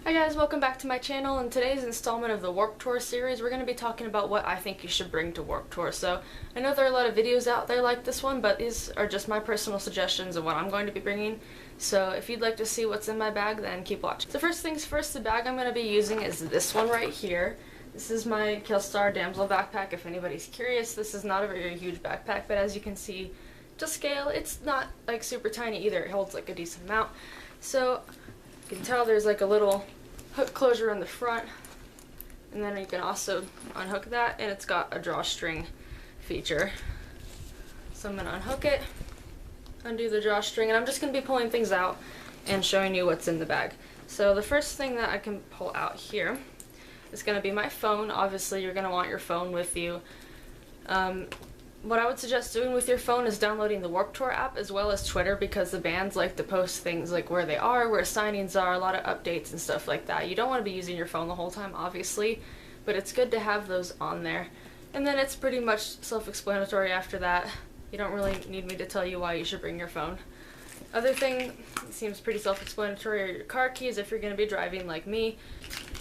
Hi guys, welcome back to my channel. In today's installment of the Warped Tour series, we're going to be talking about what I think you should bring to Warped Tour. So, I know there are a lot of videos out there like this one, but these are just my personal suggestions of what I'm going to be bringing. So, if you'd like to see what's in my bag, then keep watching. So first things first, the bag I'm going to be using is this one right here. This is my Killstar Damsel backpack. If anybody's curious, this is not a very huge backpack, but as you can see, to scale, it's not like super tiny either. It holds like a decent amount. So, you can tell there's like a little hook closure on the front, and then you can also unhook that, and it's got a drawstring feature. So I'm going to unhook it, undo the drawstring, and I'm just going to be pulling things out and showing you what's in the bag. So the first thing that I can pull out here is going to be my phone. Obviously you're going to want your phone with you. What I would suggest doing with your phone is downloading the Warped Tour app as well as Twitter, because the bands like to post things like where they are, where signings are, a lot of updates and stuff like that. You don't want to be using your phone the whole time, obviously, but it's good to have those on there. And then it's pretty much self-explanatory after that. You don't really need me to tell you why you should bring your phone. Other thing that seems pretty self-explanatory are your car keys if you're going to be driving like me.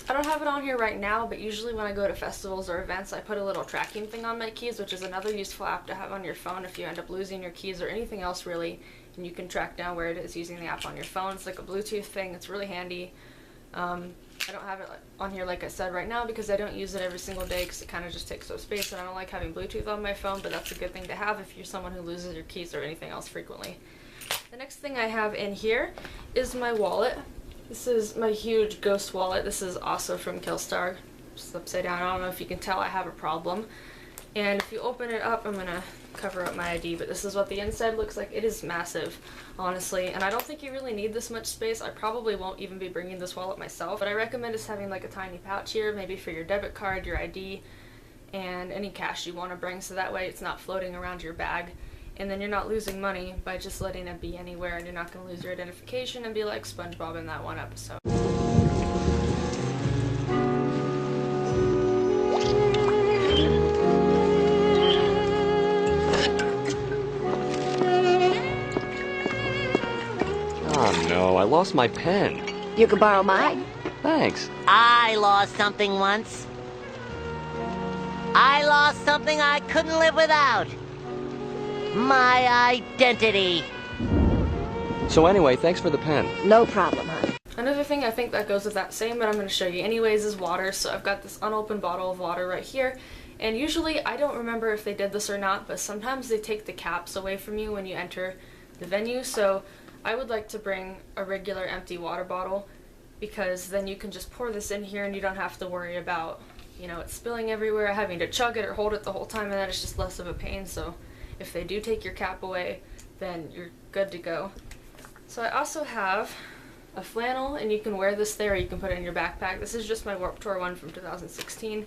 I don't have it on here right now, but usually when I go to festivals or events, I put a little tracking thing on my keys, which is another useful app to have on your phone if you end up losing your keys or anything else really, and you can track down where it is using the app on your phone. It's like a Bluetooth thing. It's really handy. I don't have it on here like I said right now because I don't use it every single day because it kind of just takes up space, and I don't like having Bluetooth on my phone, but that's a good thing to have if you're someone who loses your keys or anything else frequently. The next thing I have in here is my wallet. This is my huge ghost wallet. This is also from Killstar. Just upside down. I don't know if you can tell I have a problem. And if you open it up, I'm going to cover up my ID, but this is what the inside looks like. It is massive, honestly, and I don't think you really need this much space. I probably won't even be bringing this wallet myself, but I recommend just having like a tiny pouch here, maybe for your debit card, your ID, and any cash you want to bring, so that way it's not floating around your bag. And then you're not losing money by just letting it be anywhere, and you're not going to lose your identification and be like SpongeBob in that one episode. Oh no, I lost my pen. You can borrow mine. Thanks. I lost something once. I lost something I couldn't live without. My identity. So anyway, thanks for the pen. No problem, hon. Another thing I think that goes with that same, but I'm going to show you anyways, is water. So I've got this unopened bottle of water right here, and usually I don't remember if they did this or not, but sometimes they take the caps away from you when you enter the venue. So I would like to bring a regular empty water bottle, because then you can just pour this in here and you don't have to worry about, you know, it spilling everywhere, having to chug it or hold it the whole time, and that is just less of a pain. So if they do take your cap away, then you're good to go. So I also have a flannel, and you can wear this there or you can put it in your backpack. This is just my Warped Tour one from 2016. You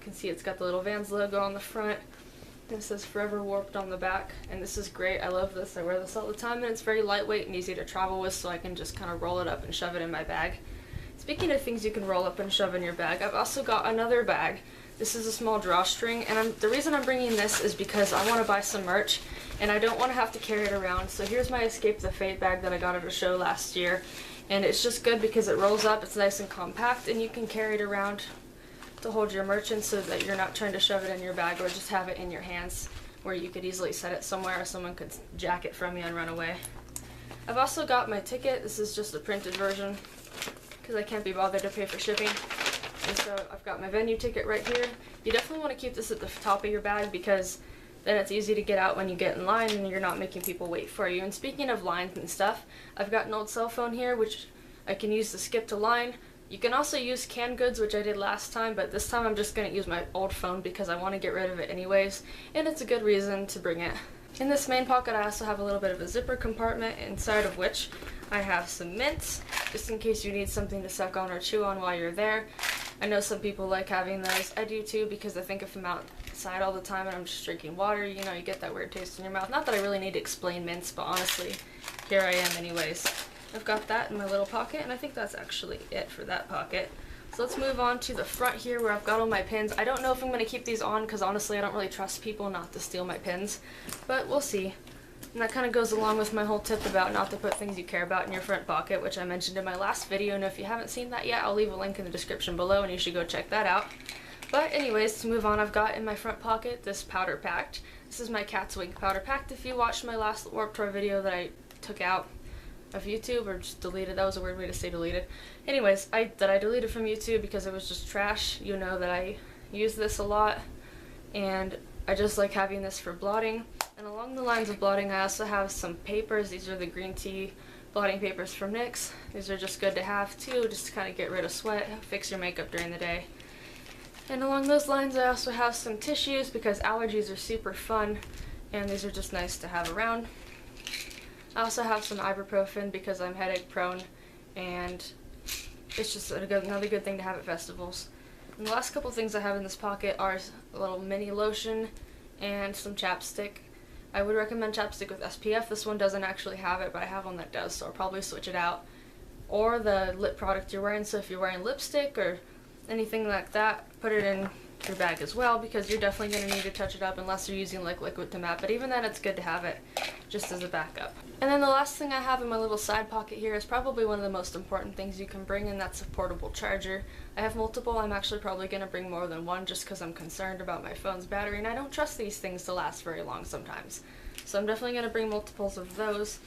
can see it's got the little Vans logo on the front. It says Forever Warped on the back, and this is great. I love this. I wear this all the time, and it's very lightweight and easy to travel with, so I can just kind of roll it up and shove it in my bag. Speaking of things you can roll up and shove in your bag, I've also got another bag. This is a small drawstring, and the reason I'm bringing this is because I want to buy some merch, and I don't want to have to carry it around. So here's my Escape the Fate bag that I got at a show last year, and it's just good because it rolls up, it's nice and compact, and you can carry it around to hold your merch in so that you're not trying to shove it in your bag or just have it in your hands where you could easily set it somewhere or someone could jack it from you and run away. I've also got my ticket. This is just a printed version because I can't be bothered to pay for shipping. And so I've got my venue ticket right here. You definitely want to keep this at the top of your bag because then it's easy to get out when you get in line and you're not making people wait for you. And speaking of lines and stuff, I've got an old cell phone here which I can use to skip to line. You can also use canned goods, which I did last time, but this time I'm just going to use my old phone because I want to get rid of it anyways, and it's a good reason to bring it. In this main pocket I also have a little bit of a zipper compartment, inside of which I have some mints, just in case you need something to suck on or chew on while you're there. I know some people like having those. I do too, because I think if I'm outside all the time and I'm just drinking water, you know, you get that weird taste in your mouth. Not that I really need to explain mints, but honestly, here I am anyways. I've got that in my little pocket, and I think that's actually it for that pocket. So let's move on to the front here where I've got all my pins. I don't know if I'm going to keep these on because honestly I don't really trust people not to steal my pins, but we'll see. And that kind of goes along with my whole tip about not to put things you care about in your front pocket, which I mentioned in my last video, and if you haven't seen that yet, I'll leave a link in the description below and you should go check that out. But anyways, to move on, I've got in my front pocket this powder pack. This is my Cat's Wing powder pack. If you watched my last Warped Tour video that I took out of YouTube, or just deleted, that was a weird way to say deleted. Anyways, that I deleted from YouTube because it was just trash. You know that I use this a lot, and I just like having this for blotting. And along the lines of blotting, I also have some papers. These are the green tea blotting papers from Misc. These are just good to have too, just to kind of get rid of sweat, fix your makeup during the day. And along those lines, I also have some tissues because allergies are super fun, and these are just nice to have around. I also have some ibuprofen because I'm headache prone, and it's just another good thing to have at festivals. And the last couple things I have in this pocket are a little mini lotion and some chapstick. I would recommend chapstick with SPF. This one doesn't actually have it, but I have one that does, so I'll probably switch it out. Or the lip product you're wearing, so if you're wearing lipstick or anything like that, put it in your bag as well, because you're definitely going to need to touch it up unless you're using like liquid to matte, but even then it's good to have it just as a backup. And then the last thing I have in my little side pocket here is probably one of the most important things you can bring, and that's a portable charger. I have multiple. I'm actually probably going to bring more than one just because I'm concerned about my phone's battery, and I don't trust these things to last very long sometimes. So I'm definitely going to bring multiples of those.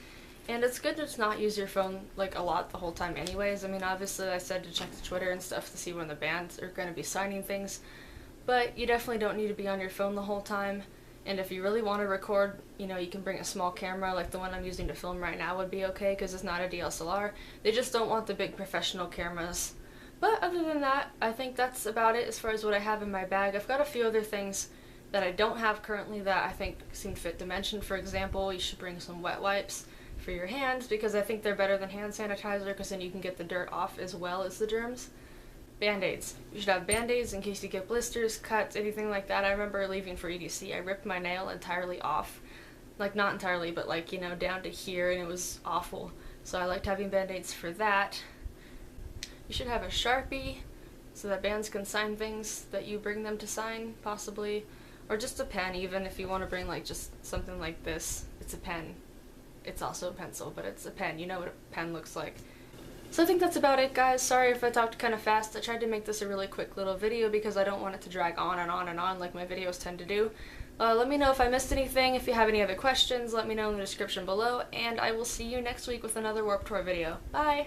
And it's good to just not use your phone like a lot the whole time anyways. I mean, obviously I said to check the Twitter and stuff to see when the bands are going to be signing things, but you definitely don't need to be on your phone the whole time. And if you really want to record, you know, you can bring a small camera like the one I'm using to film right now would be okay, because it's not a DSLR. They just don't want the big professional cameras. But other than that, I think that's about it as far as what I have in my bag. I've got a few other things that I don't have currently that I think seem fit to mention. For example, you should bring some wet wipes for your hands, because I think they're better than hand sanitizer, because then you can get the dirt off as well as the germs. Band-aids. You should have band-aids in case you get blisters, cuts, anything like that. I remember leaving for EDC, I ripped my nail entirely off. Like, not entirely, but like, you know, down to here, and it was awful. So I liked having band-aids for that. You should have a Sharpie so that bands can sign things that you bring them to sign, possibly. Or just a pen, even if you want to bring like just something like this. It's a pen. It's also a pencil, but it's a pen. You know what a pen looks like. So I think that's about it, guys. Sorry if I talked kind of fast. I tried to make this a really quick little video because I don't want it to drag on and on and on like my videos tend to do. Let me know if I missed anything. If you have any other questions, let me know in the description below, and I will see you next week with another Warped Tour video. Bye!